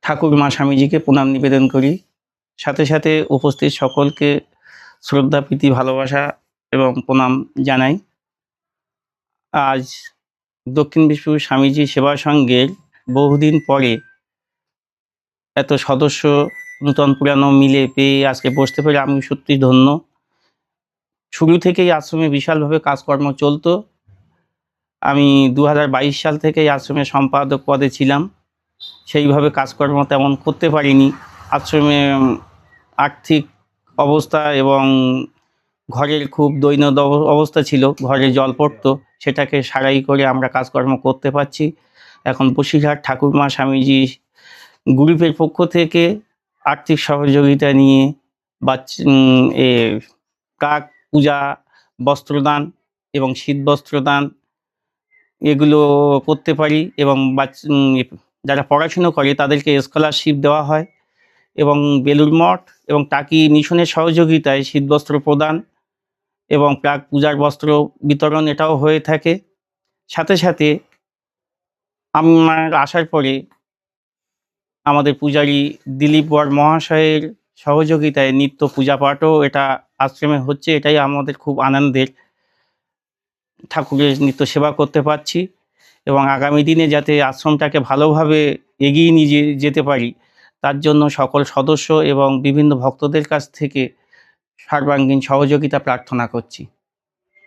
ঠাকুরমা স্বামীজিকে প্রণাম নিবেদন করি। সাথে সাথে উপস্থিত সকলকে শ্রদ্ধা, প্রীতি, ভালোবাসা এবং প্রণাম জানাই। আজ দক্ষিণ বিষ্ণু স্বামীজি সেবা সংঘের বহুদিন পরে এত সদস্য নূতন পুরানো মিলে পেয়ে আজকে বসতে পেরে আমি সত্যিই ধন্য। শুরু থেকেই আশ্রমে বিশালভাবে কাজকর্ম চলতো। আমি 2022 সাল থেকে এই আশ্রমের সম্পাদক পদে ছিলাম। সেইভাবে কাজকর্ম তেমন করতে পারিনি। আশ্রমে আর্থিক অবস্থা এবং ঘরের খুব দৈন্য অবস্থা ছিল, ঘরে জল পড়তো, সেটাকে সারাই করে আমরা কাজকর্ম করতে পারছি। এখন বসিরহাট ঠাকুরমা স্বামীজি গ্রুপের পক্ষ থেকে আর্থিক সহযোগিতা নিয়ে কাক পূজা, বস্ত্রদান এবং শীতবস্ত্রদান এগুলো করতে পারি এবং যারা পড়াশুনো করে তাদেরকে স্কলারশিপ দেওয়া হয় এবং বেলুড় মঠ এবং টাকি মিশনের সহযোগিতায় শীতবস্ত্র প্রদান এবং প্রাক পূজার বস্ত্র বিতরণ এটাও হয়ে থাকে। সাথে সাথে আমার আসার পরে আমাদের পূজারী দিলীপ বর মহাশয়ের সহযোগিতায় নিত্য পূজা পাঠও এটা আশ্রমে হচ্ছে। এটাই আমাদের খুব আনন্দের। ঠাকুরের নিত্য সেবা করতে পারছি এবং আগামী দিনে যাতে আশ্রমটাকে ভালোভাবে এগিয়ে নিয়ে যেতে পারি তার জন্য সকল সদস্য এবং বিভিন্ন ভক্তদের কাছ থেকে সর্বাঙ্গীন সহযোগিতা প্রার্থনা করছি।